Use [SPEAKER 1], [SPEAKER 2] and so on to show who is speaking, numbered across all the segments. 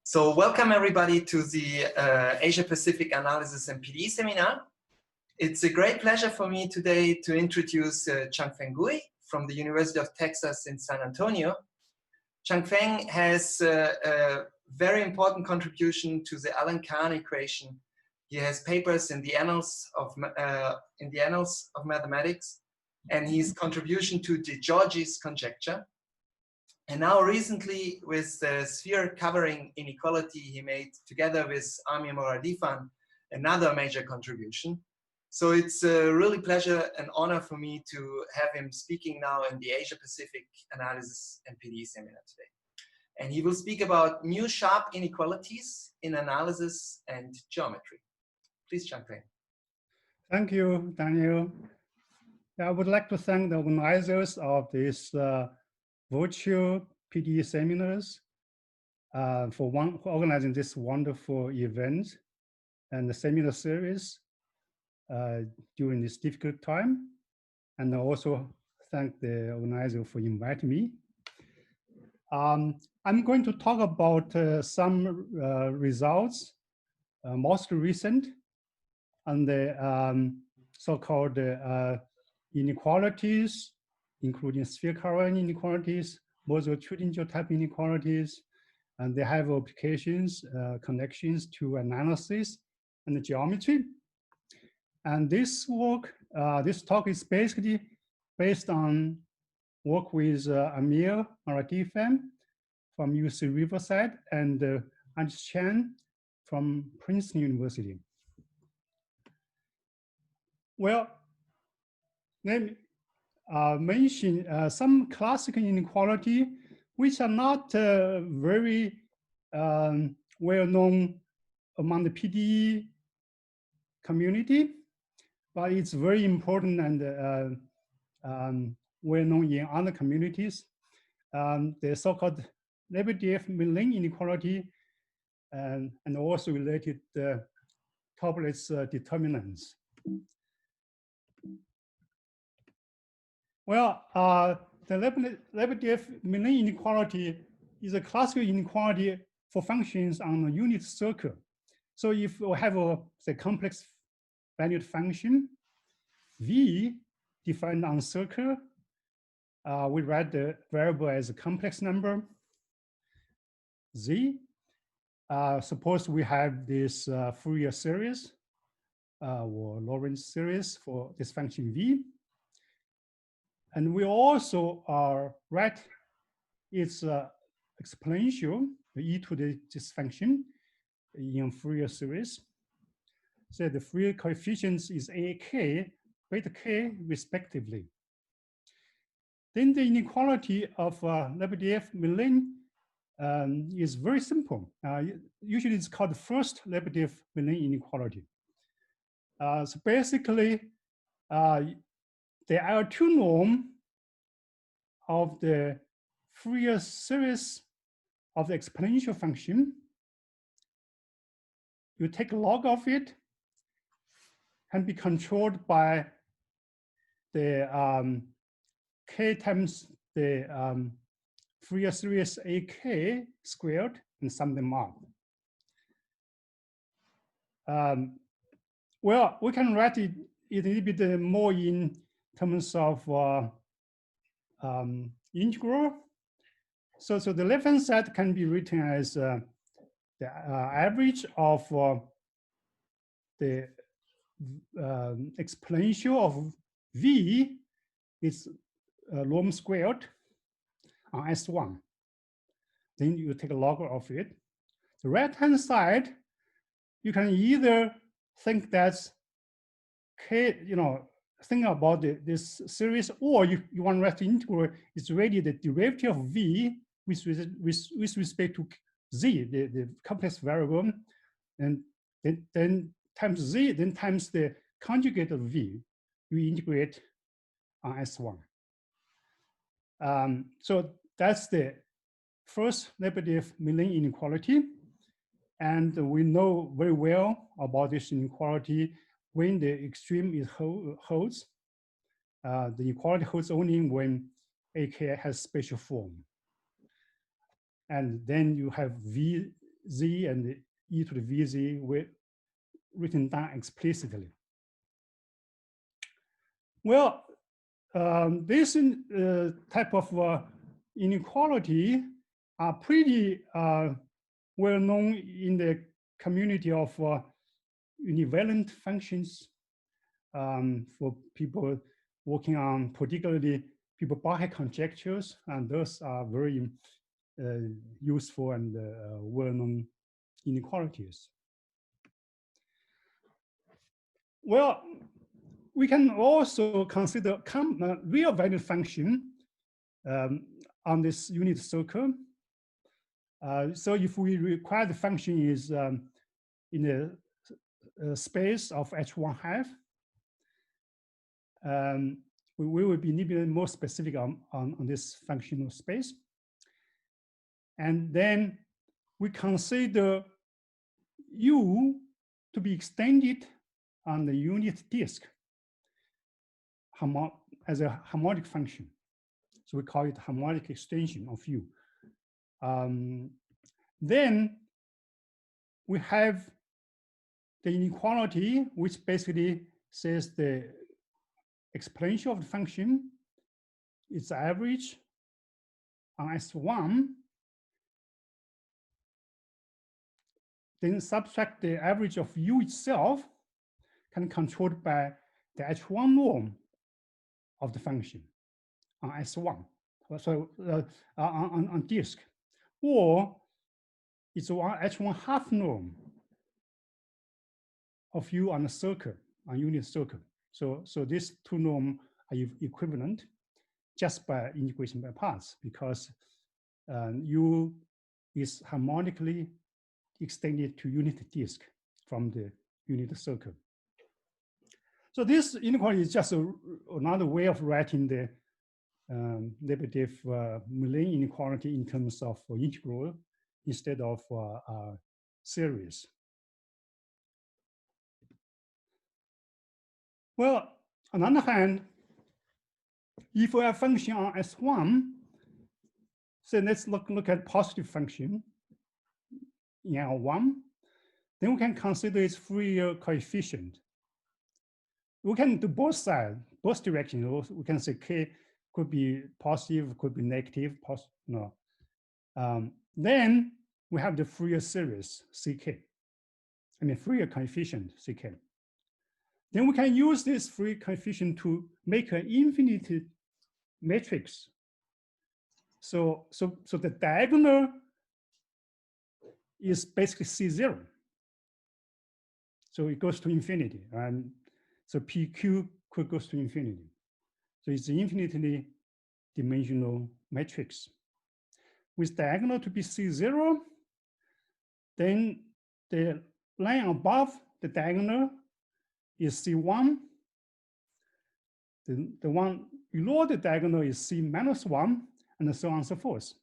[SPEAKER 1] So welcome everybody to the Asia Pacific Analysis and PD seminar. It's a great pleasure for me today to introduce Changfeng Gui from the University of Texas in San Antonio. Changfeng has a very important contribution to the Alan-Kahn equation. He has papers in the Annals of Mathematics, and his contribution to de Giorgi's conjecture. And now recently, with the sphere covering inequality, he made, together with Amir Moradifan, another major contribution. So it's a really pleasure and honor for me to have him speaking now in the Asia Pacific Analysis and PD seminar today. And he will speak about new sharp inequalities in analysis and geometry. Please, Changfeng.
[SPEAKER 2] Thank you, Daniel. I would like to thank the organizers of this virtual PD seminars for organizing this wonderful event and the seminar series during this difficult time. And I also thank the organizer for inviting me. I'm going to talk about some results, most recent, on the so-called inequalities, including sphere covering inequalities, Moser-Tüdinger type inequalities, and they have applications, connections to analysis and geometry. And this work, this talk is basically based on work with Amir Moradifan from UC Riverside and Anish Chen from Princeton University. Well, let me mention some classical inequality which are not very well known among the PDE community, but it's very important and well known in other communities. The so-called Lebedev-Milling inequality and also related Toeplitz determinants. Well, the Lebedev-Milling inequality is a classical inequality for functions on a unit circle. So if we have the complex valued function, V defined on circle, we write the variable as a complex number. Z, suppose we have this Fourier series or Lorentz series for this function V. And we also write its exponential, e to this function in Fourier series. So the Fourier coefficients is AK, beta k respectively. Then the inequality of Lebedev-Milling is very simple. Usually it's called the first Lebedev-Milling inequality. So basically, the L2 norm of the Fourier series of the exponential function, you take log of it, can be controlled by the k times the Fourier series AK squared and sum them up. Well, we can write it a little bit more in terms of integral. So the left-hand side can be written as the average of the exponential of V is log squared on S1. Then you take a log of it. The right-hand side, you can either think that's K, think about this series, or you want to write the integral, it's really the derivative of V with respect to Z, the complex variable, and then times Z, then times the conjugate of V, you integrate on S1. So that's the first Lebedev-Milling inequality. And we know very well about this inequality. When the extreme holds, the inequality holds only when AK has special form. And then you have V z and e to the vz were written down explicitly. Well, this type of inequality are pretty well known in the community of univalent functions for people working on particularly people-Bache conjectures, and those are very useful and well-known inequalities. Well, we can also consider real valued function on this unit circle. So if we require the function is in a space of H1 half, we will be a little bit more specific on this functional space. And then we consider U to be extended on the unit disk as a harmonic function. So we call it harmonic extension of U. Then we have the inequality, which basically says the exponential of the function is the average on S1. Then subtract the average of U itself, can be controlled by the H1 norm of the function on S1, so on disk, or it's H1 half norm of U on a circle, on unit circle. So these two norms are equivalent just by integration by parts, because U is harmonically extended to unit disk from the unit circle. So this inequality is just another way of writing the Lebedev Moulin inequality in terms of integral instead of series. Well, on the other hand, if we have function on S1, so let's look at positive function in L1, then we can consider its Fourier coefficient. We can do both sides, both directions. We can say K could be positive, could be negative, no. Then we have the Fourier series, CK. I mean, Fourier coefficient, CK. Then we can use this Fourier coefficient to make an infinite matrix. So the diagonal is basically C0. So it goes to infinity. And so PQ could goes to infinity. So it's an infinitely dimensional matrix. With diagonal to be C0, then the line above the diagonal is C1. The one below the diagonal is C minus 1, and so on and so forth.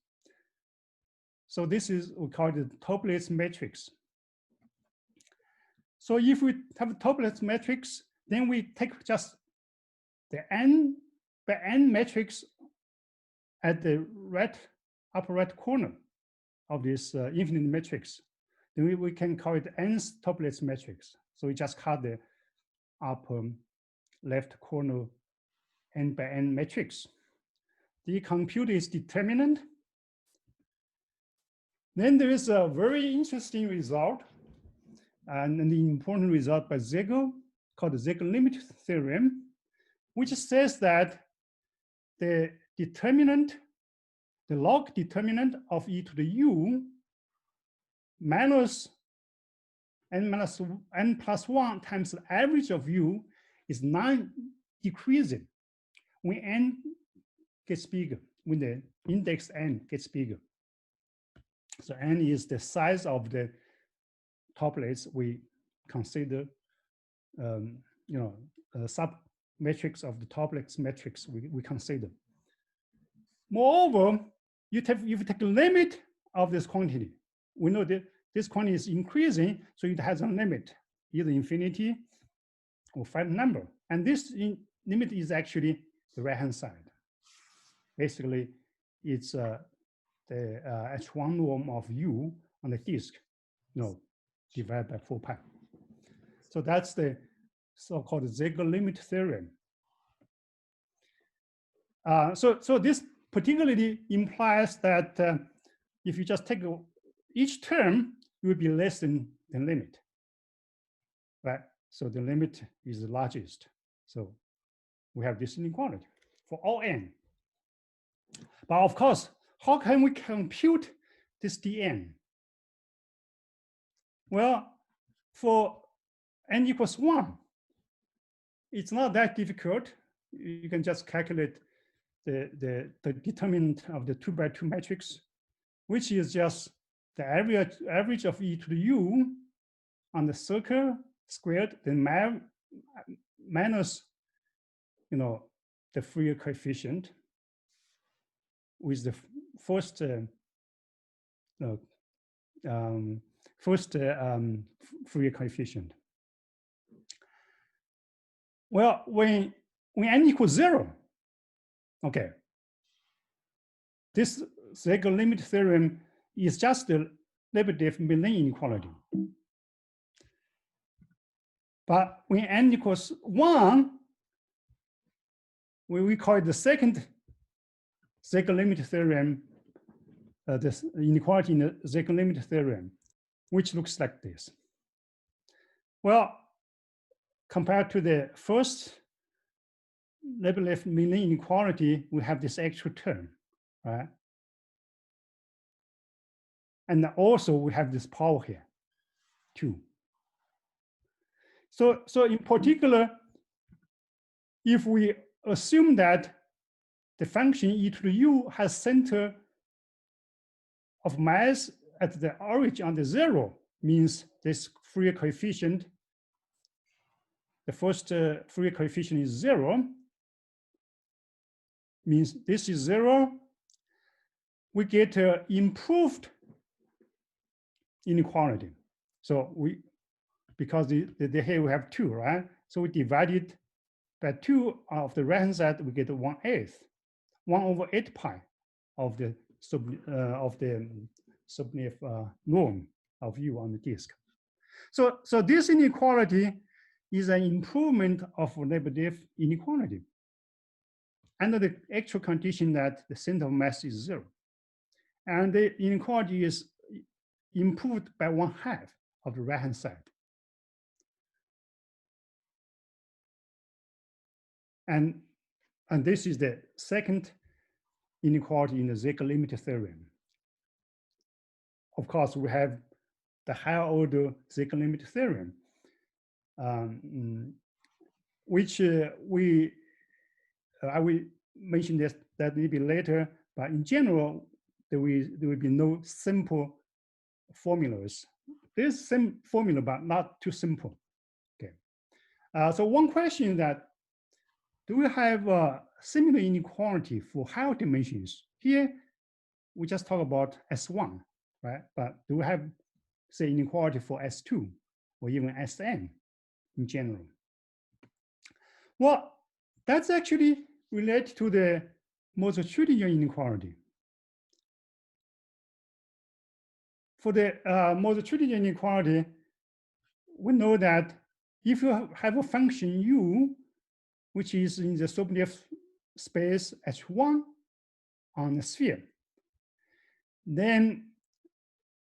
[SPEAKER 2] So this is, we call it the Toeplitz matrix. So if we have a Toeplitz matrix, then we take just the n by n matrix at the upper right corner of this infinite matrix. Then we can call it nth Toeplitz matrix. So we just cut the upper left corner n by n matrix. The compute is determinant. Then there is a very interesting result and an important result by Sago called the Sago limit theorem, which says that the determinant, the log determinant of e to the u minus n plus 1 times the average of u is non-decreasing when n gets bigger, when the index n gets bigger. So n is the size of the Toeplitz we consider, sub matrix of the Toeplitz matrix we consider. Moreover, if you take the limit of this quantity, we know that this quantity is increasing, so it has a limit, either infinity or finite number. And this limit is actually the right-hand side. Basically, it's the H1 norm of U on the disk divided by 4 pi. So that's the so-called Sago limit theorem. So this particularly implies that if you just take each term, it will be less than the limit, right? So the limit is the largest. So we have this inequality for all n. But of course, how can we compute this dn? Well, for n equals 1, it's not that difficult. You can just calculate the determinant of the 2 by 2 matrix, which is just the average of e to the u on the circle squared, then minus, the Fourier coefficient with the first Fourier coefficient. Well, when n equals 0, okay, this Sago limit theorem is just the Lebedev Milne inequality. But when n equals 1, we call it the second Sago limit theorem, this inequality in the Sago limit theorem, which looks like this. Well, compared to the first Lebedev Milne inequality, we have this extra term, right? And also we have this power here, 2. So in particular, if we assume that the function e to the u has center of mass at the origin on the 0, means this Fourier coefficient, the first Fourier coefficient is 0, means this is 0. We get improved inequality. So because here we have 2, right? So we divide it by 2 of the right-hand side, we get 1/8, 1/8 pi of the Sobolev norm of u on the disk. So this inequality is an improvement of Lebedev inequality under the actual condition that the center of mass is 0. And the inequality is improved by 1/2 of the right-hand side. And this is the second inequality in the Sago limit theorem. Of course, we have the higher order Sago limit theorem, which I will mention that a little bit later. But in general, there will be no simple formulas. There's some formula, but not too simple. Okay. So one question is that, do we have a similar inequality for higher dimensions? Here, we just talk about S1, right? But do we have, say, inequality for S2 or even Sn in general? Well, that's actually related to the Multitudian inequality. For the Multitudian inequality, we know that if you have a function u, which is in the Sobolev space H1 on the sphere, then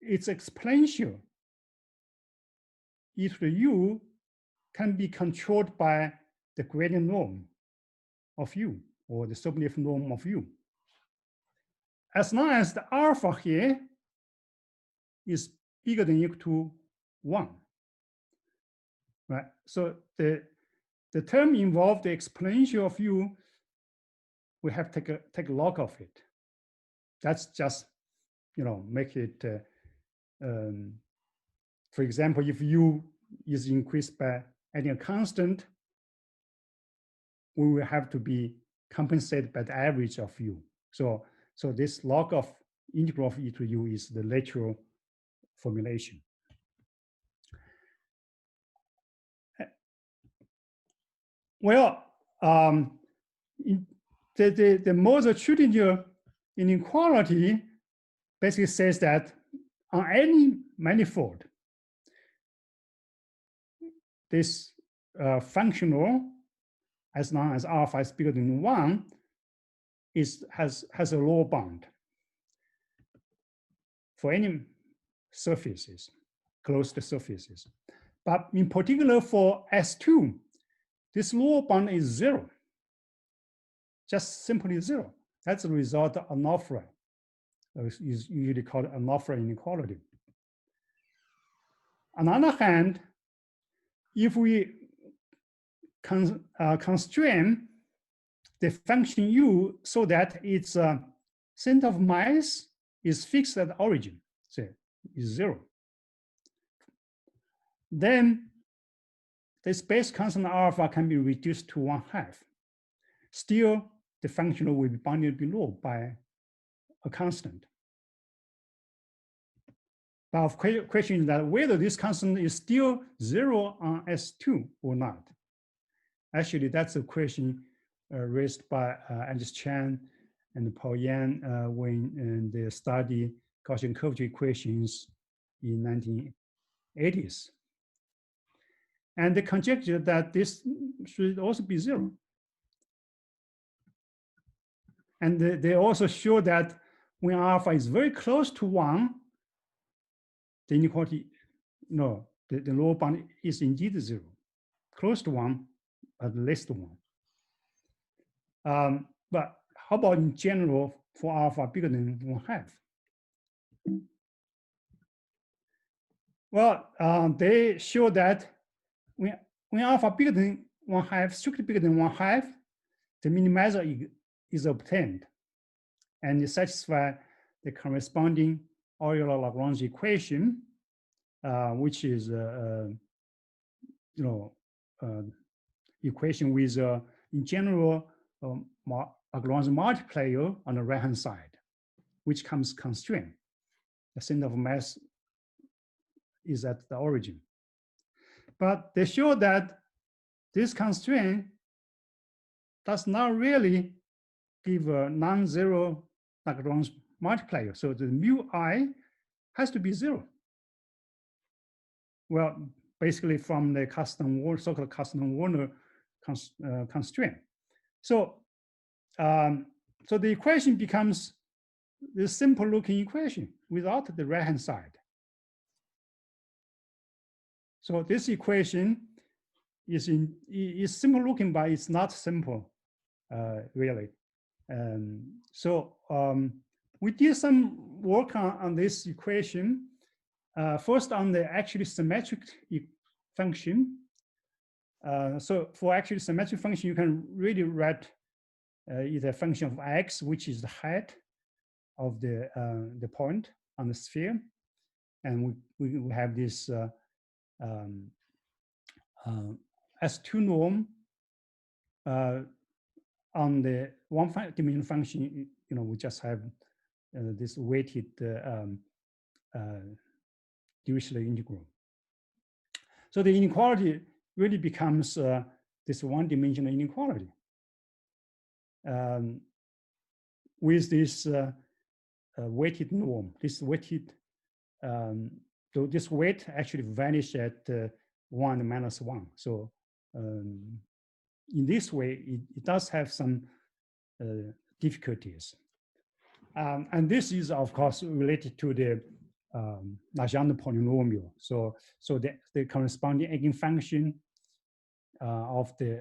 [SPEAKER 2] its exponential e to the u can be controlled by the gradient norm of u, or the Sobolev norm of u. As long as the alpha here is bigger than or equal to 1, right? So the term involved the exponential of u, we have to take a log of it. That's just, make it, for example, if u is increased by adding a constant, we will have to be compensated by the average of u. So this log of integral of e to u is the natural formulation. Well, the Multitudian inequality basically says that on any manifold, this functional, as long as alpha is bigger than 1, has a lower bound for any surfaces, closed surfaces. But in particular for S2, this lower bound is 0, just simply 0. That's the result of Onofre. Is usually called Onofre inequality. On the other hand, if we constrain the function u so that its center of mass is fixed at the origin, say is 0, then the space constant alpha can be reduced to 1/2. Still, the function will be bounded below by a constant. But the question is that whether this constant is still 0 on S2 or not. Actually, that's a question raised by Alice Chan and Paul Yan when they studied Gaussian curvature equations in 1980s. And they conjectured that this should also be 0. And they also show that when alpha is very close to 1, the inequality, no, the lower bound is indeed 0. Close to 1, at least 1. But how about in general for alpha bigger than 1/2? Well, they show that when alpha bigger than 1/2, strictly bigger than 1/2, the minimizer is obtained, and it satisfies the corresponding Euler-Lagrange equation, which is equation with in general Lagrange multiplier on the right-hand side, which comes constrained. The center of mass is at the origin. But they show that this constraint does not really give a non-zero Lagrange multiplier. So the mu I has to be 0. Well, basically from the so-called Kasten-Warner constraint. So, so the equation becomes this simple-looking equation without the right-hand side. So this equation is simple-looking, but it's not simple, really. So we did some work on this equation. First on the actually symmetric function. So for actually symmetric function, you can really write either a function of x, which is the height of the point on the sphere, and we have this S2 norm on the one-dimensional function. We just have this weighted Dirichlet integral. So the inequality really becomes this one-dimensional inequality with this weighted norm. This weighted, so this weight actually vanishes at 1 minus 1. So in this way, it does have some difficulties. And this is, of course, related to the Legendre polynomial. So the corresponding eigenfunction of the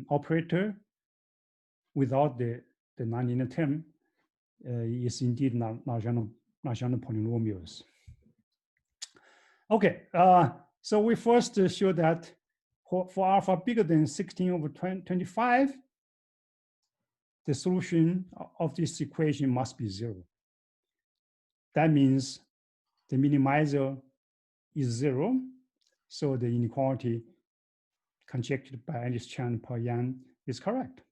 [SPEAKER 2] operator without the nonlinear term is indeed Legendre polynomials. Okay, so we first show that for alpha bigger than 16/25, the solution of this equation must be 0. That means the minimizer is 0, so the inequality conjectured by Alice Chan and Paul Yan is correct.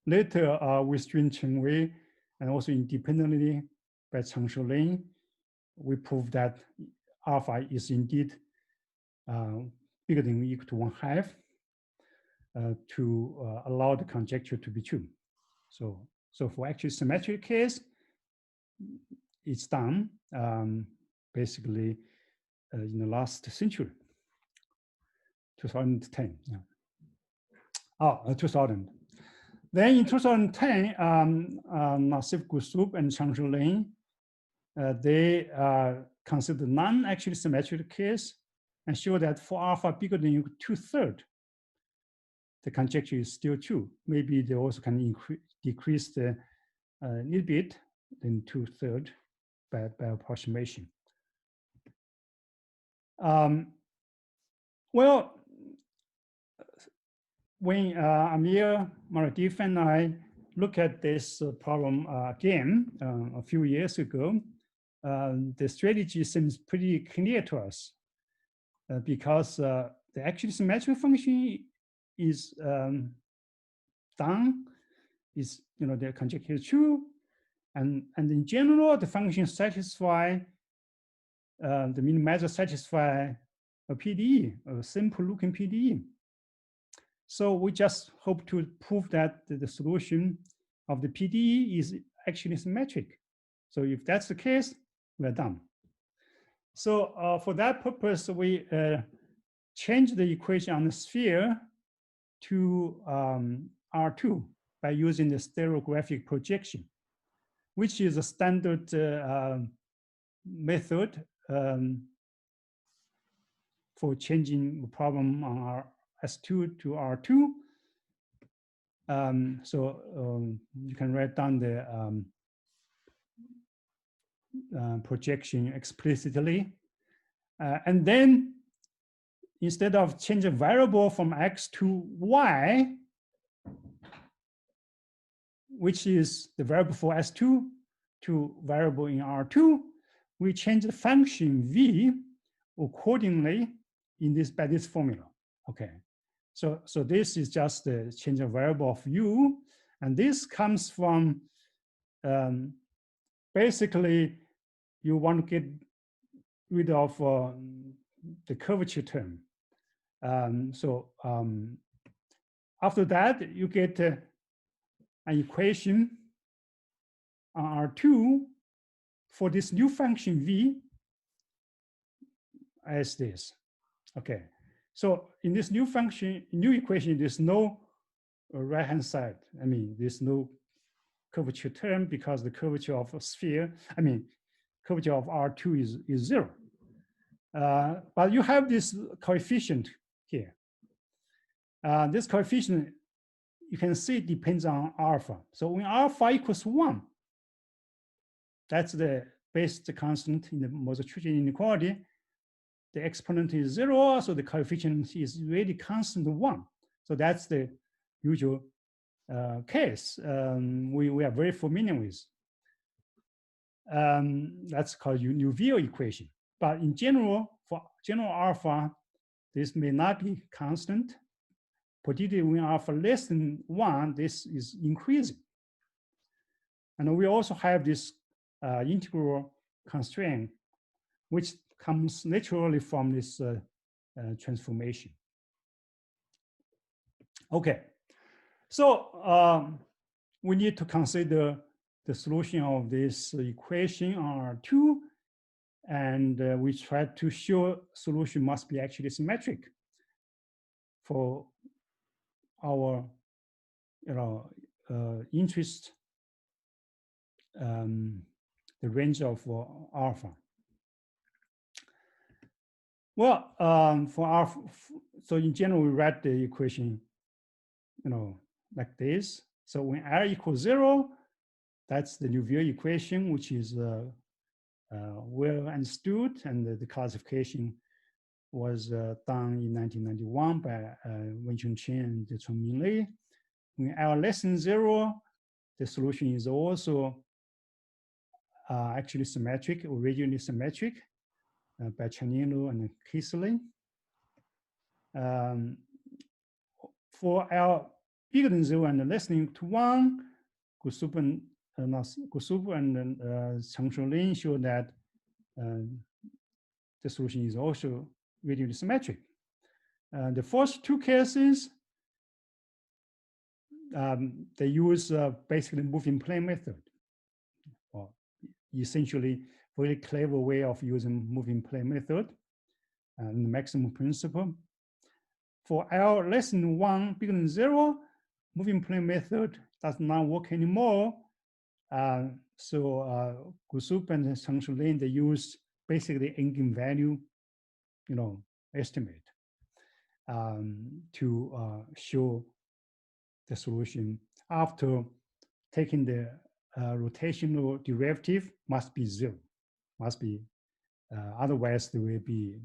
[SPEAKER 2] Later, with Changfeng Gui and also independently by Changshou Lin, we proved that alpha is indeed bigger than or equal to 1/2 to allow the conjecture to be true. So for actually symmetric case, it's done. Basically, in the last century, 2010. Yeah. Oh, 2000. Then in 2010, Nassif Gusub and Changfeng Gui, they considered non-actually symmetric case and show that for alpha bigger than 2/3, the conjecture is still true. Maybe they also can decrease the little bit than 2/3 by approximation. Well, when Amir, Maradif, and I look at this problem again a few years ago, the strategy seems pretty clear to us because the actually symmetric function is done, is the conjecture is true, and in general the function satisfy the minimizer satisfy a PDE, a simple looking PDE. So we just hope to prove that the solution of the PDE is actually symmetric. So if that's the case, we're done. So for that purpose, we change the equation on the sphere to R2 by using the stereographic projection, which is a standard method for changing the problem on our S2 to R2. You can write down the projection explicitly. And then instead of changing variable from X to Y, which is the variable for S2 to variable in R2, we change the function V accordingly by this formula. Okay. So this is just the change of variable of U, and this comes from basically you want to get rid of the curvature term. After that, you get an equation on R2 for this new function V as this. Okay. So in this new equation, there's no right-hand side. I mean, there's no curvature term because the curvature of a sphere, curvature of R2 is 0. But you have this coefficient here. This coefficient, you can see it depends on alpha. So when alpha equals 1, that's the base constant in the Multitude Inequality. The exponent is 0, so the coefficient is really constant 1. So that's the usual case we are very familiar with. That's called Neuville equation. But in general, for general alpha, this may not be constant. Particularly when alpha less than 1, this is increasing. And we also have this integral constraint, which comes naturally from this transformation. Okay, so we need to consider the solution of this equation on R2, and we try to show solution must be actually symmetric for our interest, the range of alpha. Well, for alpha, so in general, we write the equation, like this. So when R equals 0, that's the Neuville equation, which is well understood, and the classification was done in 1991 by Wenchun Chen and Chongming Li. When R less than 0, the solution is also actually symmetric, or radially symmetric, by Chanino and Kisley. For L bigger than 0 and less than 1, Gusub and Changfeng Gui show that the solution is also radially symmetric. The first two cases, they use basically moving plane method, or essentially very clever way of using moving plane method. and the maximum principle. For L less than 1, bigger than 0, moving plane method does not work anymore. So Gusup and Changfeng Gui, they use basically eigenvalue, estimate to show the solution after taking the rotational derivative must be 0, must be, otherwise there will be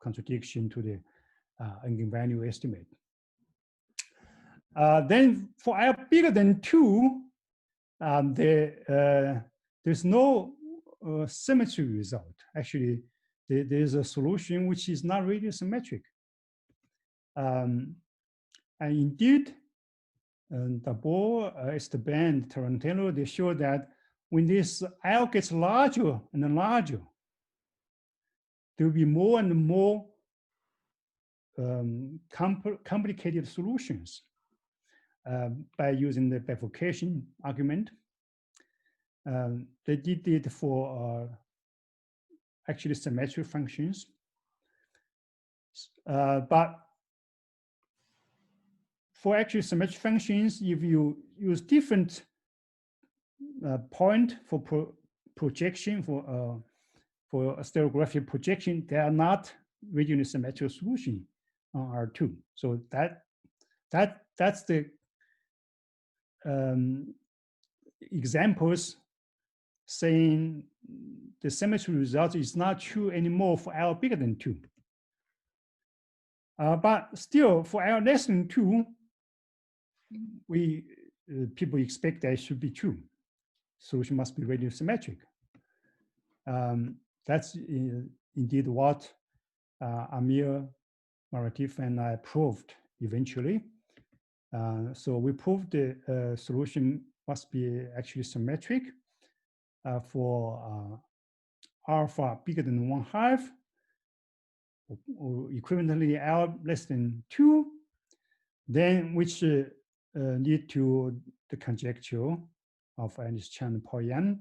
[SPEAKER 2] contradiction to the eigenvalue estimate. Then for L bigger than 2, there's no symmetry result. Actually, there's a solution which is not really symmetric. And indeed, Dabor, Esteban, Tarantino, they show that when this L gets larger and larger, there will be more and more complicated solutions by using the bifurcation argument. They did it for actually symmetric functions. But for actually symmetric functions, if you use different point for projection, for a stereographic projection, they are not regionally symmetric solution on R2. So that's the examples saying the symmetry result is not true anymore for L bigger than 2. But still, for L less than 2, people expect that it should be true. Solution must be radially symmetric. That's indeed what Amir, Maratif, and I proved eventually. So we proved the solution must be actually symmetric for alpha bigger than 1/2, or equivalently L less than 2, then which lead to the conjecture of Ernst-Chan and Poyan,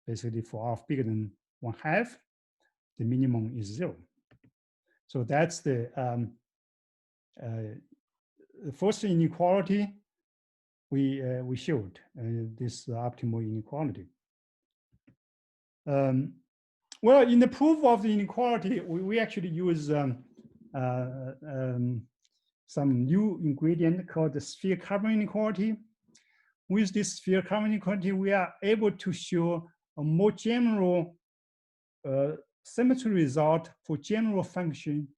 [SPEAKER 2] basically for alpha bigger than 1/2, the minimum is 0. So that's the first inequality we showed, this optimal inequality. Well, in the proof of the inequality, we actually use some new ingredient called the sphere covering inequality. With this sphere covering inequality, we are able to show a more general symmetry result for general function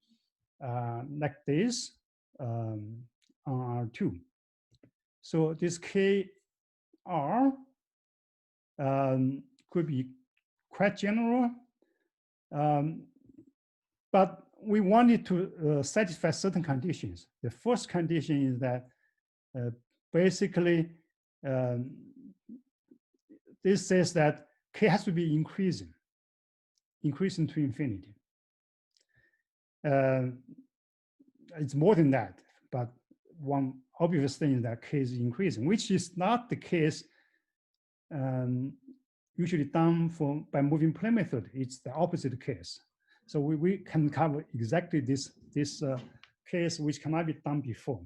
[SPEAKER 2] like this on R2. So this KR could be quite general, but we wanted to satisfy certain conditions. The first condition is that basically this says that K has to be increasing to infinity. It's more than that, but one obvious thing is that K is increasing, which is not the case usually done by moving plane method. It's the opposite case. So we can cover exactly this case which cannot be done before.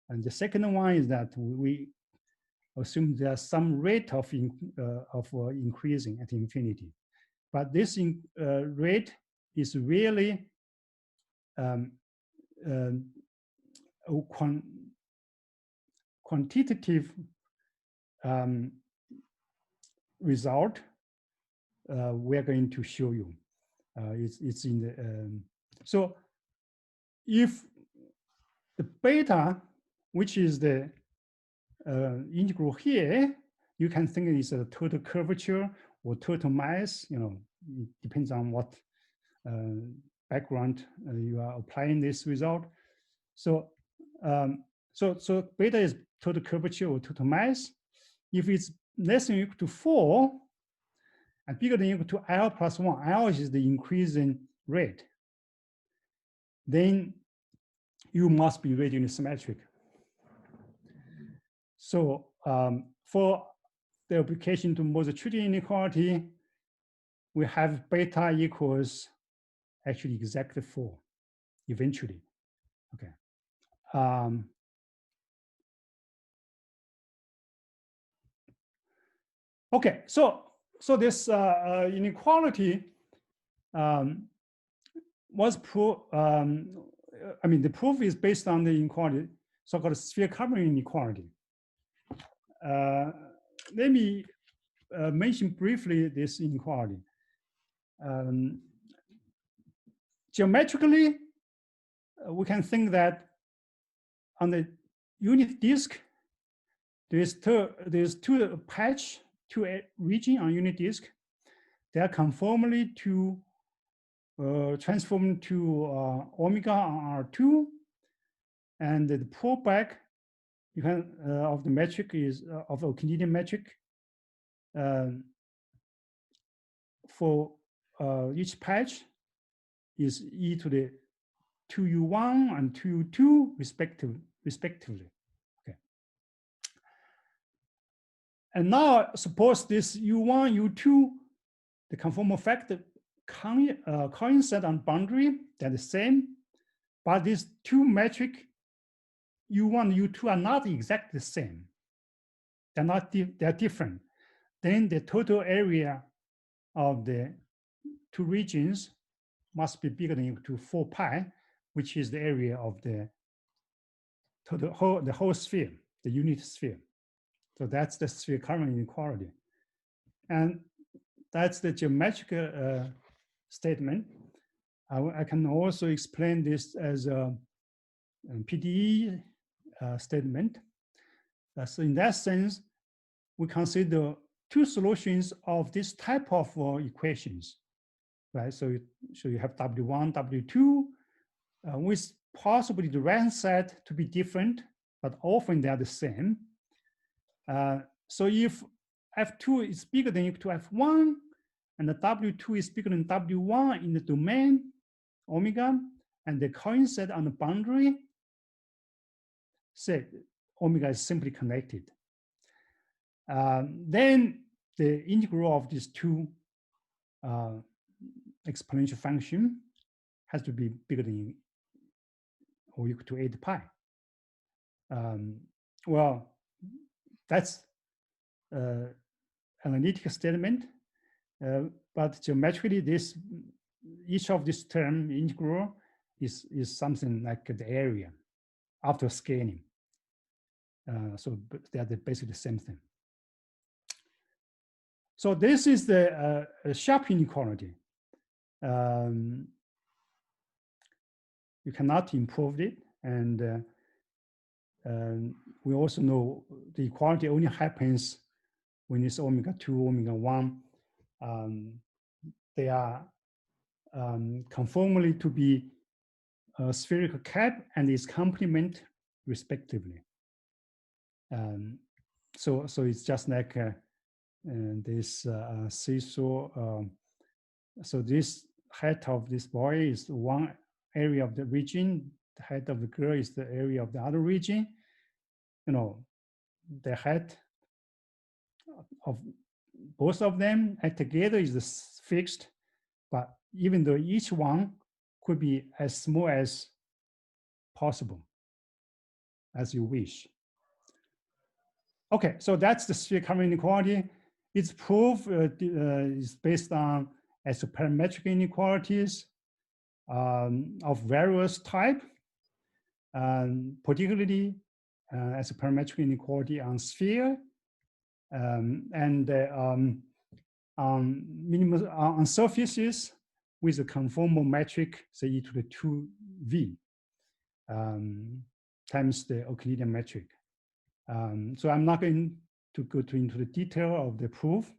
[SPEAKER 2] And the second one is that we assume there's some rate of increasing at infinity, but this rate is really a quantitative result. We're going to show you. It's in the so if the beta, which is the integral here, you can think it is a total curvature or total mass. It depends on what background you are applying this result. So so beta is total curvature or total mass. If it's less than or equal to 4 and bigger than or equal to L plus 1, L is the increasing rate, then you must be radially symmetric. So for the application to Multitude inequality, we have beta equals actually exactly 4 eventually. Okay. Okay, so this inequality was I mean, the proof is based on the inequality, so-called sphere covering inequality. Let me mention briefly this inequality. Geometrically, we can think that on the unit disk, there's two patch, two region on unit disk. They are conformally to transformed to omega on R2, and the pullback you can of the metric is of Euclidean metric for each patch is e to the 2u1 and 2u2 respectively. Okay. And now suppose this u1, u2, the conformal factor coincide on boundary, they're the same, but these two metric u1, u2 are not exactly the same. They're different. Then the total area of the two regions must be bigger than equal to 4 pi, which is the area of the whole sphere, the unit sphere. So that's the sphere covering inequality. And that's the geometrical statement. I can also explain this as a PDE statement. So in that sense, we consider two solutions of this type of equations, right? So you have W1, W2, with possibly the rank set to be different, but often they are the same. So if F2 is bigger than equal to F1, and the W2 is bigger than W1 in the domain, omega, and they coincide on the boundary, say omega is simply connected. Then the integral of these two exponential function has to be bigger than or equal to 8 pi. Well, that's analytical statement, but geometrically, each of this term integral is something like the area after scaling. So they're basically the same thing. So this is the sharp inequality. You cannot improve it, and we also know the equality only happens when it's omega 2, omega 1. They are conformally to be a spherical cap and its complement respectively. So it's just like this seesaw. So this head of this boy is one area of the region. The head of the girl is the area of the other region. You know, the head of both of them together is fixed, but even though each one could be as small as possible, as you wish. Okay, so that's the sphere covering inequality. Its proof is based on isoperimetric inequalities of various type, particularly isoperimetric inequality on sphere, and on surfaces with a conformal metric, say e to the 2v times the Euclidean metric. So I'm not going to go into the detail of the proof.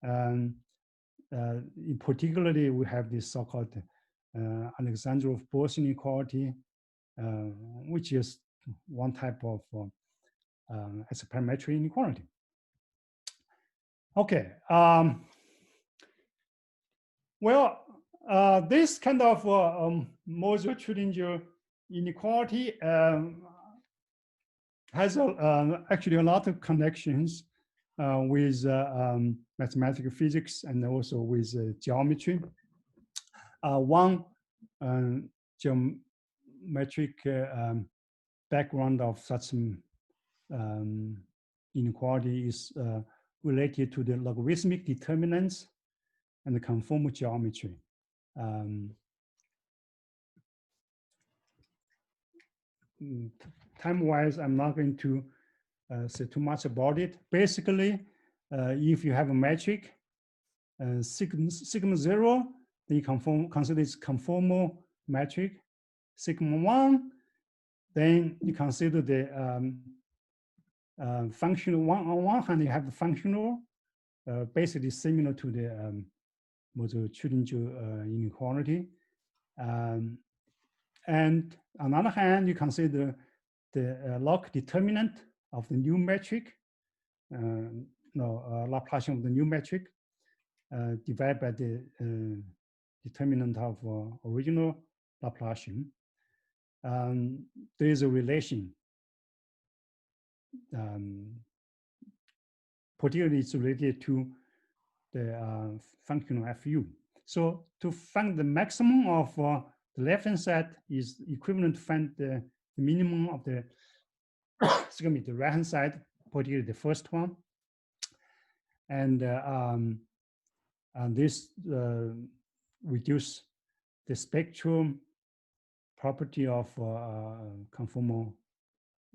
[SPEAKER 2] In particularly, we have this so-called Alexandrov-Bose inequality, which is one type of isoperimetric inequality. Okay. Well, this kind of Moser-Schrödinger inequality has actually a lot of connections with mathematical physics and also with geometry. one geometric background of such inequality is related to the logarithmic determinants and the conformal geometry. Time-wise, I'm not going to say too much about it. Basically, if you have a metric, sigma 0, then you consider it's conformal metric. Sigma 1, then you consider the functional. On one hand, you have the functional, basically similar to the Multitude inequality. And on the other hand, you consider the log determinant of the new metric, Laplacian of the new metric, divided by the determinant of original Laplacian. There is a relation. Particularly, it's related to the functional FU. So to find the maximum of the left-hand side is equivalent to find the minimum of the, excuse me, the right-hand side, particularly the first one. And this reduce the spectrum property of conformal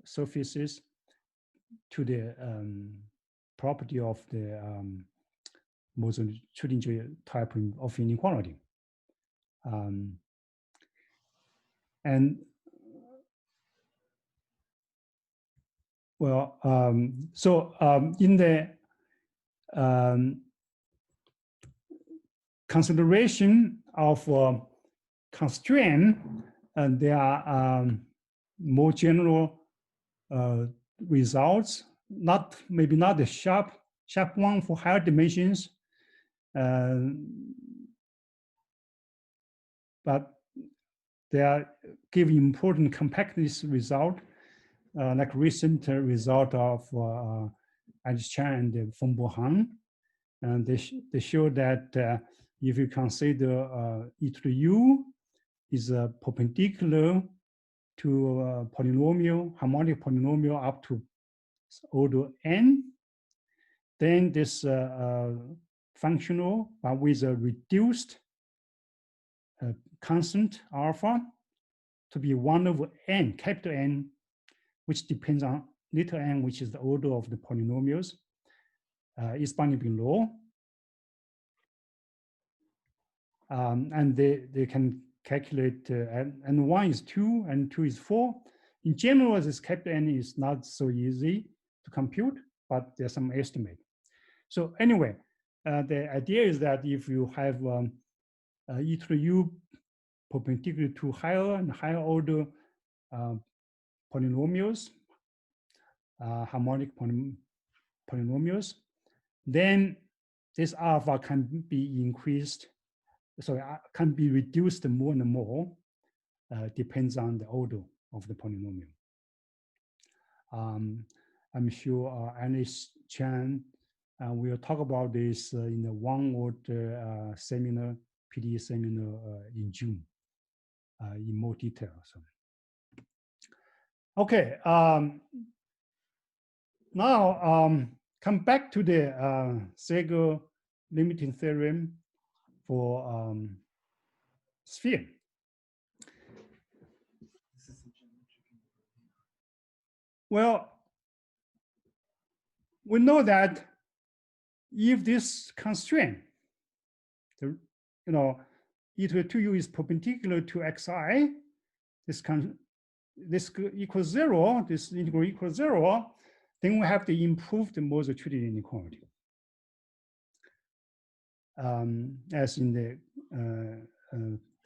[SPEAKER 2] surfaces to the property of the Multitude type of inequality. And well, in the consideration of constraint, and there are more general results, maybe not the sharp one for higher dimensions, but they are giving important compactness result, like recent result of Alice Chan and Feng Bohan. And they show that if you consider e to the u is perpendicular to polynomial, harmonic polynomial up to order n, then this functional, but with a reduced constant alpha to be 1 over n, capital N, which depends on little n, which is the order of the polynomials, is bounded below. And they can calculate, and 1 is 2 and 2 is 4. In general, this capital N is not so easy to compute, but there's some estimate. So anyway, the idea is that if you have e to the u perpendicular to higher and higher order polynomials, harmonic polynomials, then this alpha can be increased, so it can be reduced more and more, depends on the order of the polynomial. I'm sure Alice Chan will talk about this in the one-word seminar, PD seminar in June in more detail. So. Okay, now come back to the Sago limiting theorem for sphere. Well, we know that if this constraint, e to the 2u is perpendicular to xi, this equals 0, this integral equals 0, then we have to improve the Multitude inequality. As in the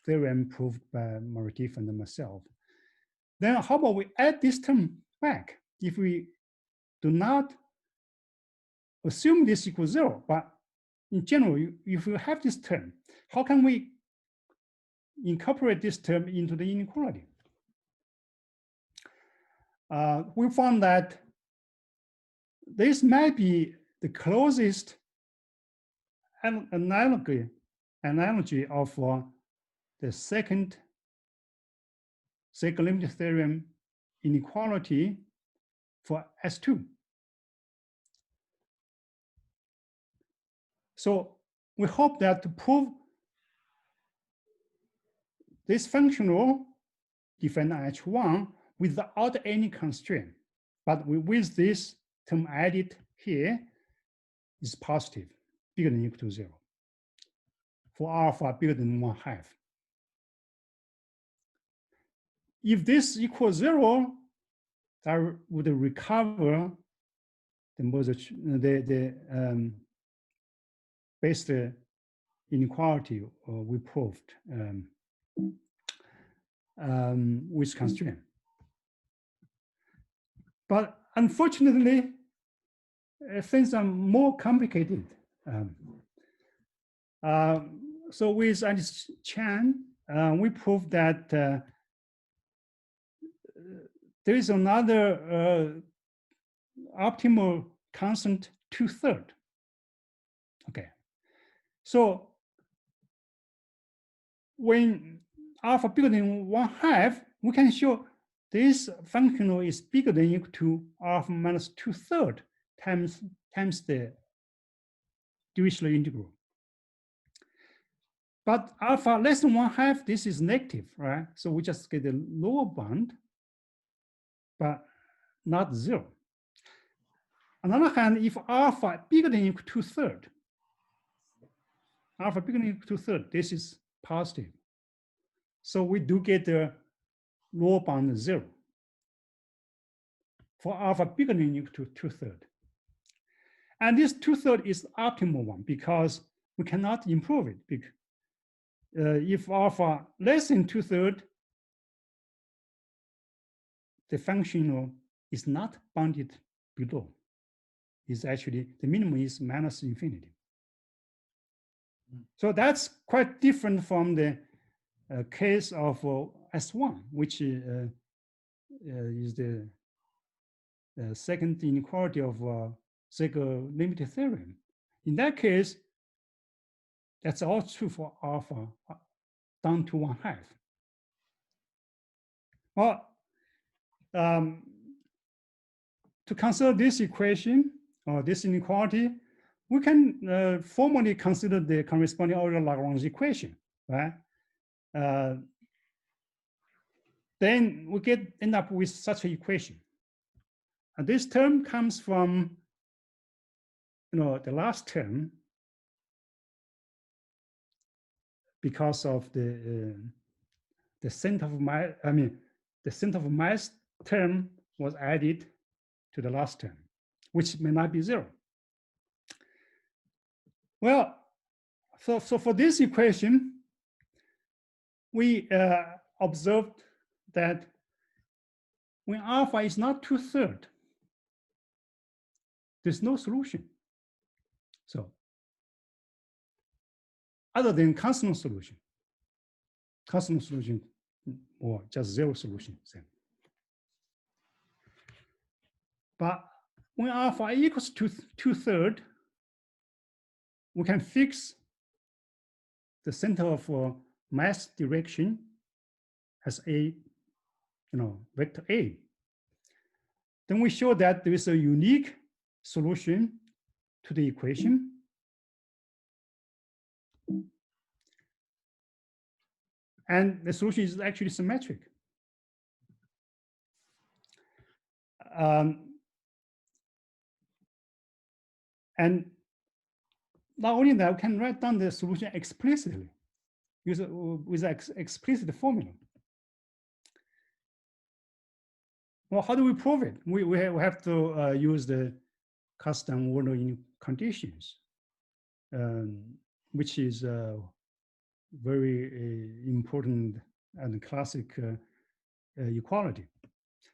[SPEAKER 2] theorem proved by Meredith and myself. Then how about we add this term back? If we do not assume this equals 0, but in general, if you have this term, how can we incorporate this term into the inequality? We found that this might be the closest analogy of the second Sago limit theorem inequality for S2. So we hope that to prove this functional defined on H1 without any constraint, but with this term added here is positive, bigger than or equal to 0, for alpha bigger than 1/2. If this equals 0, that would recover the based inequality we proved with constraint. But unfortunately, things are more complicated. So with Alice Chan, we proved that there is another optimal constant 2/3. Okay, so when alpha bigger than 1/2, we can show this functional is bigger than or equal to alpha minus 2/3 times the Dirichlet integral. But alpha less than 1/2, this is negative, right? So we just get a lower bound, but not 0. On the other hand, if alpha bigger than or equal to 2/3, alpha bigger than or equal to 2/3, this is positive. So we do get the lower bound 0 for alpha bigger than or equal to 2/3. And this 2/3 is optimal one because we cannot improve it. Because, if alpha less than 2/3, the functional is not bounded below. It's actually, the minimum is minus infinity. So that's quite different from the case of S1, which is the second inequality of Sago limited theorem. In that case, that's all true for alpha down to 1/2. Well, to consider this equation or this inequality, we can formally consider the corresponding Euler Lagrange equation, right? Then we end up with such an equation. And this term comes from, the last term, because of the center of mass term was added to the last term, which may not be 0. Well, so for this equation, we observed that when alpha is not 2/3, there's no solution. So other than constant solution or just 0 solution. But when alpha equals to 2/3, we can fix the center of mass direction as a, vector A. Then we show that there is a unique solution to the equation. And the solution is actually symmetric. And not only that, we can write down the solution explicitly with an explicit formula. Well, how do we prove it? We have to use the custom Warner conditions, which is very important and classic equality.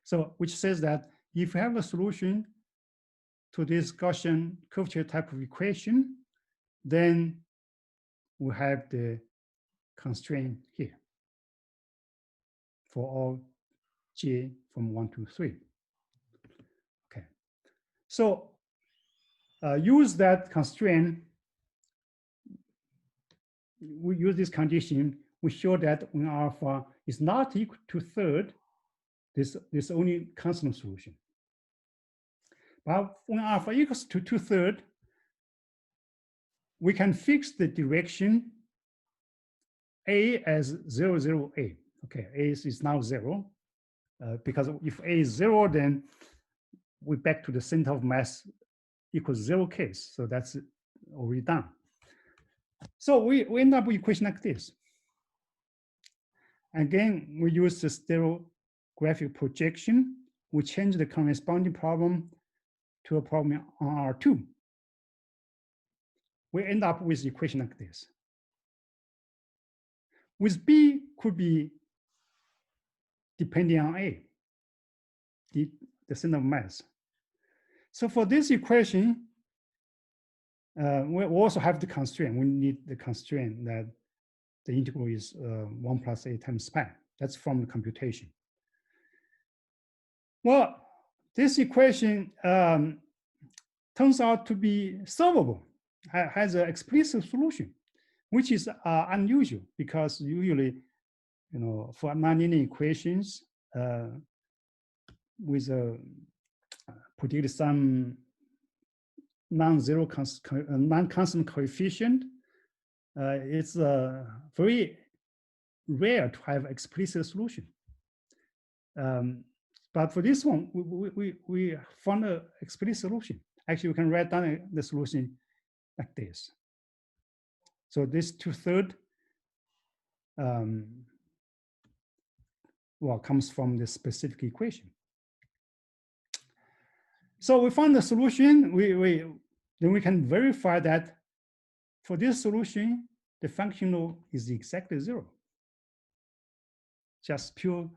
[SPEAKER 2] So, which says that if you have a solution to this Gaussian curvature type of equation, then we have the constraint here for all j from 1 to 3. Okay, so use that constraint. We use this condition. we show that when alpha is not equal to third, this only constant solution. But when alpha equals to 2/3, we can fix the direction A as 0, 0, A. Okay, A is now 0. Because if A is 0, then we're back to the center of mass equals 0 case. So that's already done. So we end up with equation like this. Again, we use the stereographic projection. We change the corresponding problem to a problem on R2. We end up with equation like this. With B could be depending on A, the center of mass. So for this equation, we also have the constraint. We need the constraint that the integral is 1 plus A times pi. That's from the computation. Well, this equation turns out to be solvable, has an explicit solution, which is unusual because usually, for nonlinear equations with predict some non-zero non-constant coefficient, it's very rare to have explicit solution. But for this one, we found an explicit solution. Actually, we can write down the solution like this. So this 2/3 comes from the specific equation. So we found the solution. Then we can verify that for this solution, the functional is exactly 0. Just pure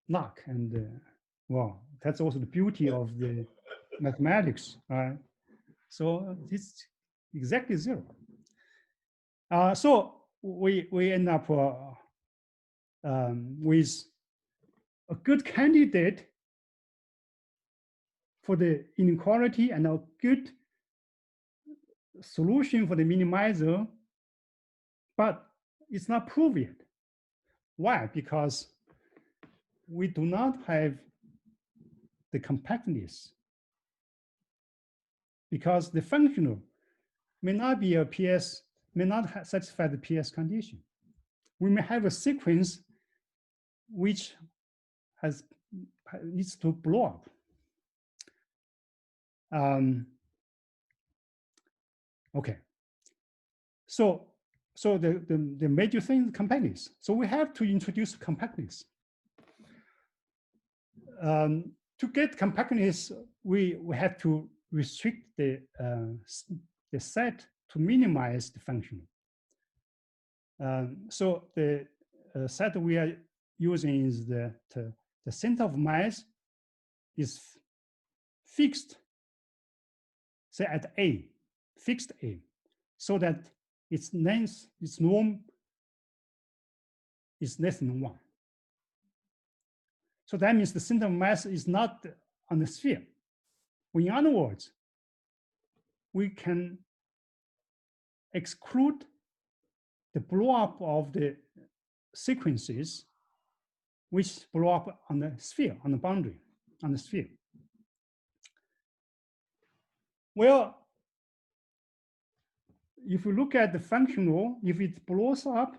[SPEAKER 2] luck. And that's also the beauty of the mathematics. So it's exactly 0. So we end up with a good candidate for the inequality and a good solution for the minimizer, but it's not proved yet. Why? Because we do not have the compactness. Because the functional may not be a PS, may not satisfy the PS condition. We may have a sequence which needs to blow up. Okay. So the major thing is compactness. So we have to introduce compactness. To get compactness, we have to restrict the set to minimize the function. So the set we are using is the center of mass is fixed, say at A, fixed A, so that its length, its norm is less than 1. So that means the center of mass is not on the sphere. In other words, we can exclude the blow up of the sequences which blow up on the sphere, on the boundary, on the sphere. Well, if we look at the functional, if it blows up,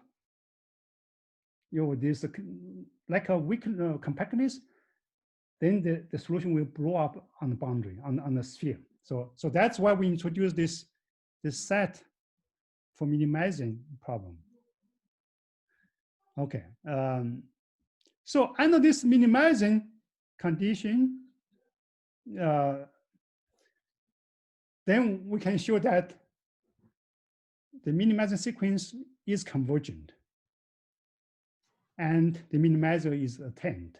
[SPEAKER 2] there's like a weak compactness, then the solution will blow up on the boundary, on the sphere. So that's why we introduce this set for minimizing problem. Okay. So under this minimizing condition, then we can show that the minimizing sequence is convergent and the minimizer is attained.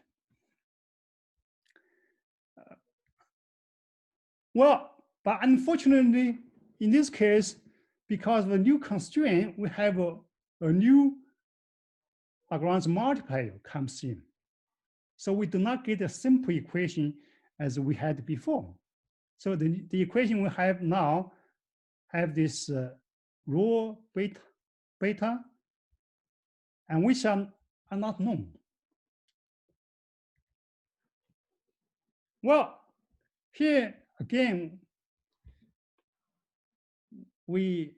[SPEAKER 2] Well, but unfortunately, in this case, because of a new constraint, we have a new Lagrange multiplier comes in. So we do not get a simple equation as we had before. So the equation we have now have this rho beta and which are not known. Well, here again, we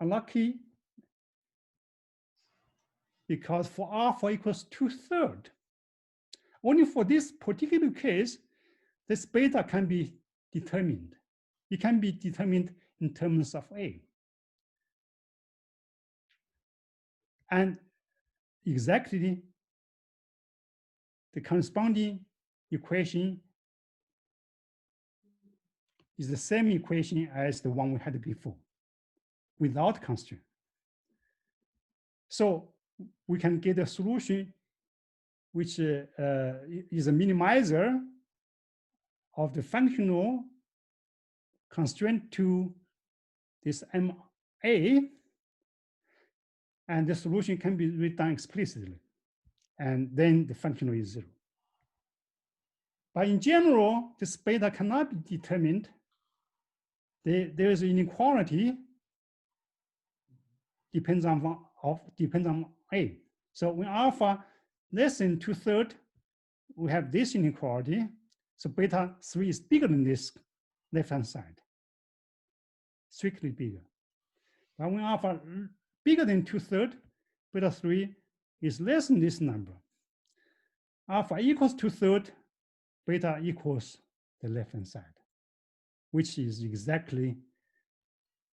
[SPEAKER 2] are lucky because for alpha equals 2/3, only for this particular case, this beta can be determined. It can be determined in terms of A. And exactly the corresponding equation is the same equation as the one we had before, without constraint. So we can get a solution which is a minimizer of the functional constraint to this MA, and the solution can be written explicitly, and then the functional is 0. But in general, this beta cannot be determined. There is an inequality depends on A. So when alpha less than 2/3, we have this inequality. So beta 3 is bigger than this left-hand side, strictly bigger. But when alpha bigger than 2/3, beta 3 is less than this number. Alpha equals 2/3, beta equals the left-hand side, which is exactly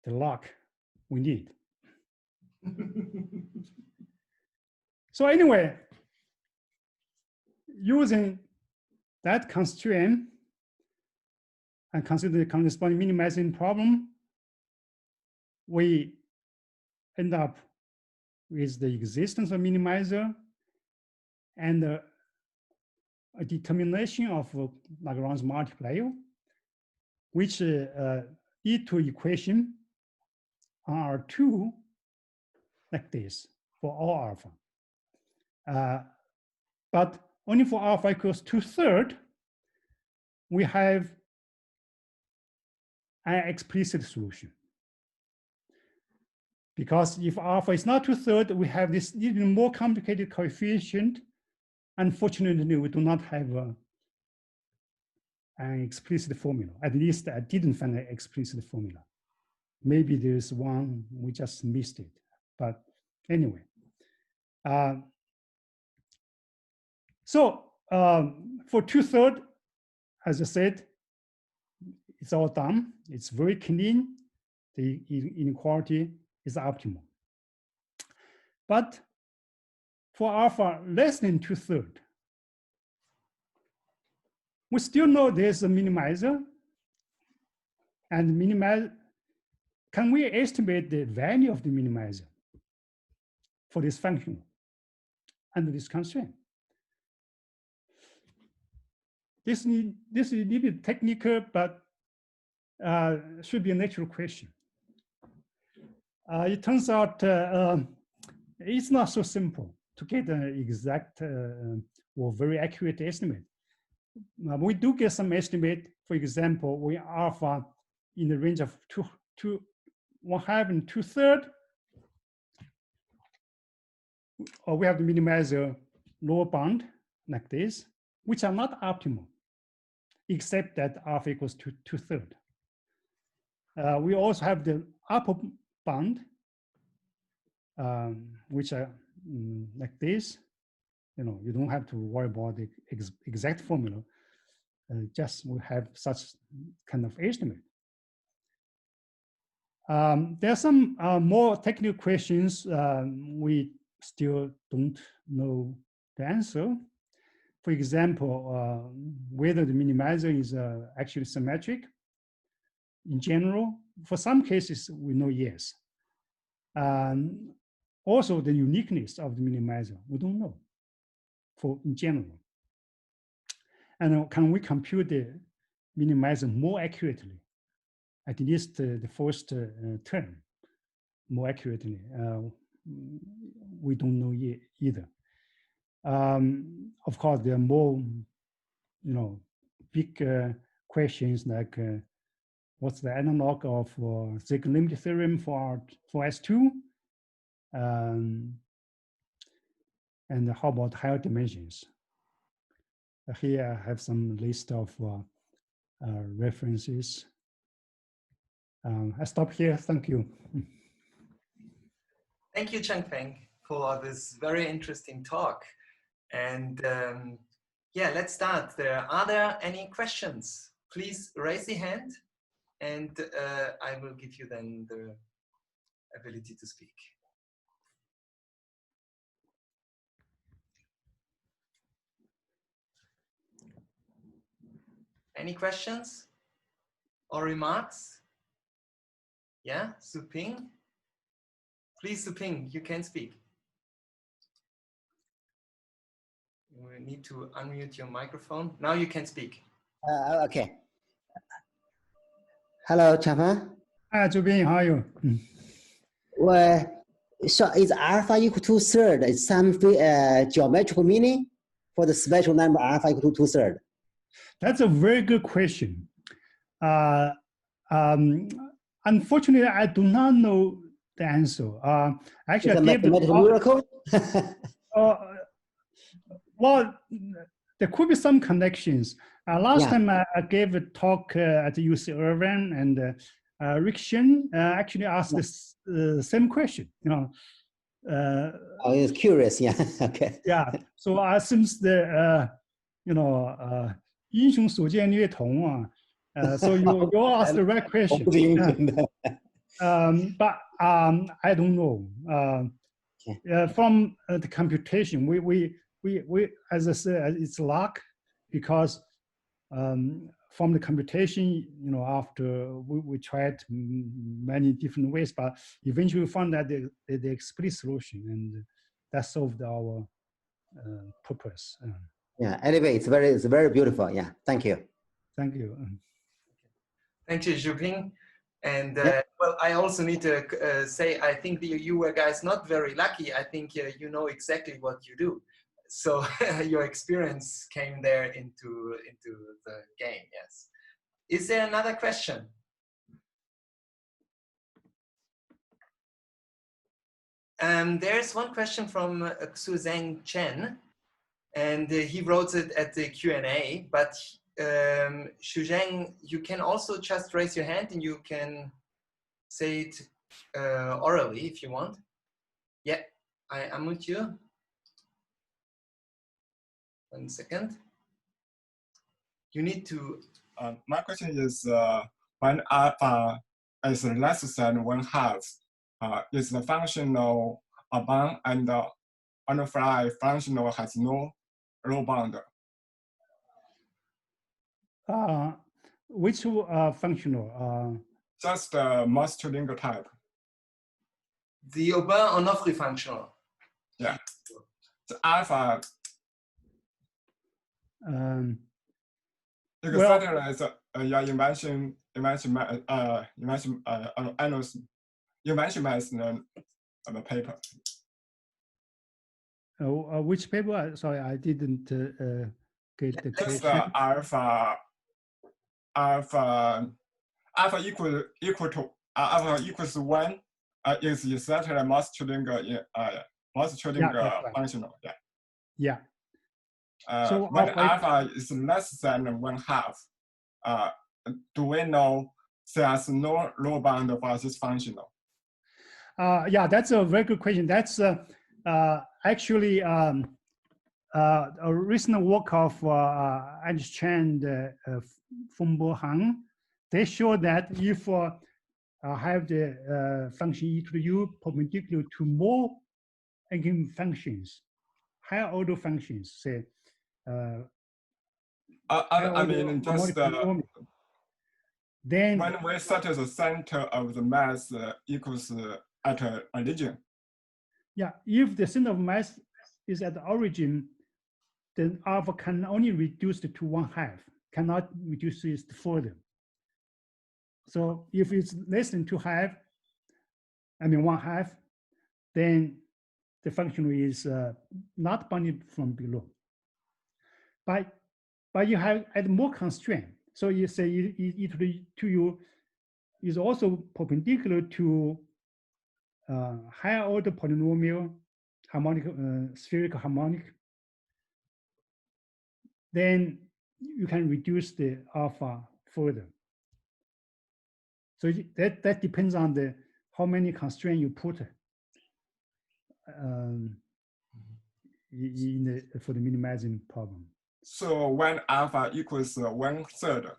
[SPEAKER 2] the lock we need. So anyway, using that constraint and consider the corresponding minimizing problem, we end up with the existence of minimizer and a determination of Lagrange multiplier, which lead to equation R2 like this for all alpha. But only for alpha equals 2/3, we have an explicit solution. Because if alpha is not 2/3, we have this even more complicated coefficient. Unfortunately, we do not have an explicit formula. At least I didn't find an explicit formula. Maybe there's one, we just missed it. But anyway. For 2/3, as I said, it's all done. It's very clean. The inequality is optimal. But for alpha less than 2/3, we still know there's a minimizer. And can we estimate the value of the minimizer for this function under this constraint? This is a little bit technical, but should be a natural question. It turns out it's not so simple to get an exact or very accurate estimate. We do get some estimate. For example, when alpha in the range of 1/2 and 2/3, or we have the minimizer lower bound like this, which are not optimal, except that alpha equals 2/3. We also have the upper bound, which are like this. You don't have to worry about the exact formula. Just we have such kind of estimate. There are some more technical questions we still don't know the answer. For example, whether the minimizer is actually symmetric. In general, for some cases, we know yes. Also, the uniqueness of the minimizer, we don't know in general. And can we compute the minimizer more accurately? At least the first term more accurately. We don't know yet either. Of course, there are more, big questions like what's the analog of Sago limit theorem for S2? And how about higher dimensions? Here I have some list of references. I stop here. Thank you.
[SPEAKER 1] Thank you, Changfeng, for this very interesting talk. And yeah, let's start. Are there any questions? Please raise the hand, and I will give you then the ability to speak. Any questions or remarks? Yeah, Suping. Please, Suping, you can speak. You need to unmute your microphone. Now you can speak.
[SPEAKER 3] Okay. Hello, Changfeng.
[SPEAKER 2] Hi, Zubin, how are you?
[SPEAKER 3] Well, so is alpha equal to third? Is some geometrical meaning for the special number alpha equal to 2/3?
[SPEAKER 2] That's a very good question. Unfortunately, I do not know the answer. Actually,
[SPEAKER 3] It's
[SPEAKER 2] I
[SPEAKER 3] a
[SPEAKER 2] gave
[SPEAKER 3] mathematical miracle.
[SPEAKER 2] well, there could be some connections. Last time I gave a talk at UC Irvine, and Rick Shen actually asked this same question. You know.
[SPEAKER 3] I was curious. Yeah. Okay.
[SPEAKER 2] Yeah. So since the you know 英雄所见略同啊, so you asked the right question. But I don't know. From the computation, we as I said, it's luck, because from the computation, you know, after we tried many different ways, but eventually we found that the explicit solution, and that solved our purpose.
[SPEAKER 3] Yeah. Anyway, it's very beautiful. Yeah. Thank you.
[SPEAKER 2] Thank you.
[SPEAKER 1] Thank you, Zhuping. And well, I also need to say, I think you were guys not very lucky. I think you know exactly what you do. So your experience came there into the game, yes. Is there another question? There's one question from Xuzheng Chen, and he wrote it at the Q&A, but Xuzheng, you can also just raise your hand and you can say it orally if you want. Yeah, I unmute you. 1 second. You need to.
[SPEAKER 4] My question is, when alpha is less than 1/2, is the functional abound, and unify functional has no low bound?
[SPEAKER 2] Which functional?
[SPEAKER 4] Just the multitude type.
[SPEAKER 1] The Aubin-Onofre functional.
[SPEAKER 4] Yeah. The alpha. You can fertilize your invention the paper.
[SPEAKER 2] Which paper? Sorry, I didn't get the question.
[SPEAKER 4] Just alpha equals 1 is exactly multitude functional. Yeah.
[SPEAKER 2] Yeah.
[SPEAKER 4] So when alpha is less than 1/2, do we know there's no low bound for this functional?
[SPEAKER 2] Yeah, that's a very good question. That's actually a recent work of Ernst Chen and Fengbo Han. They show that if have the function e to the u perpendicular to more eigenfunctions, higher order functions, say.
[SPEAKER 4] I mean, just
[SPEAKER 2] then
[SPEAKER 4] when we set the center of the mass equals at a origin.
[SPEAKER 2] Yeah, if the center of mass is at the origin, then alpha can only reduce it to 1/2, cannot reduce it further. So if it's less than 2/2, I mean 1/2, then the function is not bounded from below. But you have add more constraint. So you say e to the 2u is also perpendicular to higher order polynomial, harmonic, spherical harmonic, then you can reduce the alpha further. So that depends on the how many constraints you put for the minimizing problem.
[SPEAKER 4] So when alpha equals 1/3,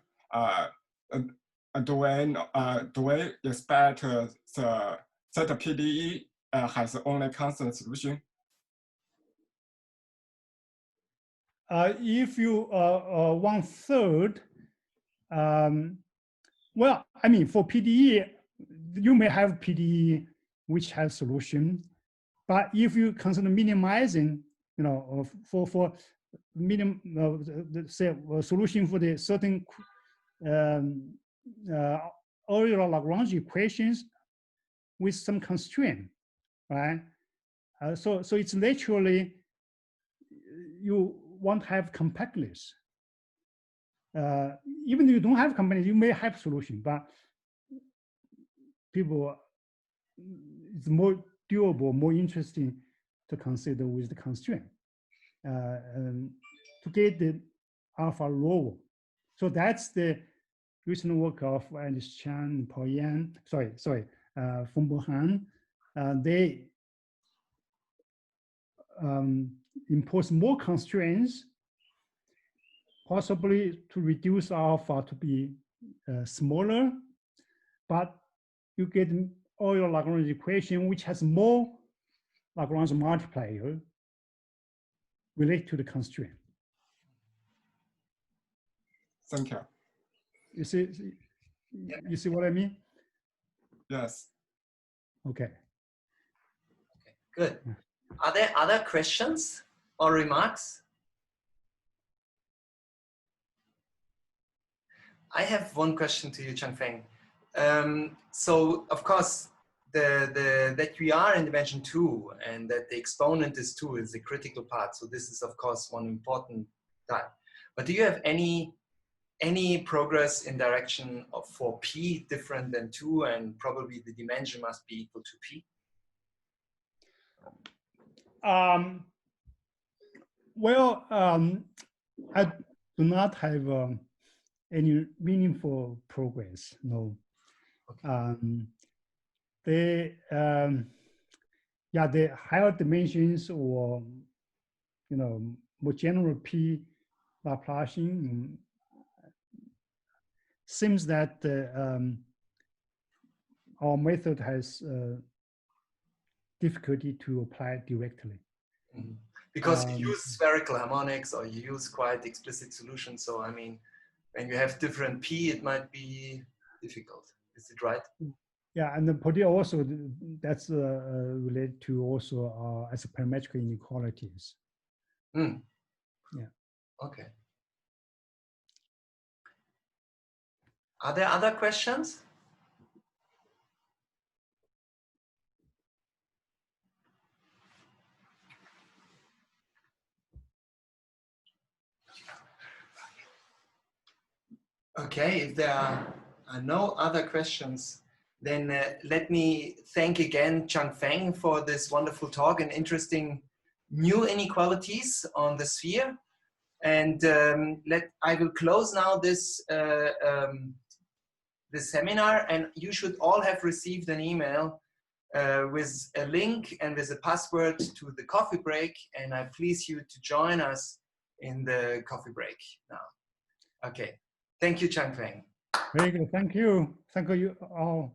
[SPEAKER 4] do we expect that PDE has only constant solution?
[SPEAKER 2] If you 1/3, well, I mean, for PDE, you may have PDE which has solution, but if you consider minimizing, you know, for say a solution for the certain Euler Lagrange equations with some constraint, right? So it's literally you want to have compactness. Even if you don't have compactness, you may have solution, but people, it's more doable, more interesting to consider with the constraint to get the alpha lower. So that's the recent work of Alice Chan, Paul Yan, Fengbo Han. They impose more constraints, possibly to reduce alpha to be smaller, but you get Euler Lagrange equation which has more Lagrange multiplier related to the constraint.
[SPEAKER 4] Thank you.
[SPEAKER 2] You see, you see what I mean?
[SPEAKER 4] Yes.
[SPEAKER 2] Okay.
[SPEAKER 1] Good. Are there other questions or remarks? I have one question to you, Changfeng. So, of course, that we are in dimension 2 and that the exponent is 2 is the critical part. So this is, of course, one important type. But do you have any progress in direction of for p different than 2, and probably the dimension must be equal to p?
[SPEAKER 2] Well, I do not have any meaningful progress. No. Okay. The higher dimensions or more general p Laplacian seems that our method has difficulty to apply directly.
[SPEAKER 1] Mm-hmm. Because you use spherical harmonics or you use quite explicit solutions. So, I mean, when you have different p, it might be difficult. Is it right?
[SPEAKER 2] Yeah, and also that's related to also isoperimetric inequalities.
[SPEAKER 1] Mm.
[SPEAKER 2] Yeah.
[SPEAKER 1] Okay. Are there other questions? Okay, if there are no other questions, then let me thank again Changfeng for this wonderful talk and interesting new inequalities on the sphere. And I will close now this this seminar, and you should all have received an email with a link and with a password to the coffee break, and I please you to join us in the coffee break now. Okay. Thank you, Changfeng.
[SPEAKER 2] Very good. Thank you. Thank you all.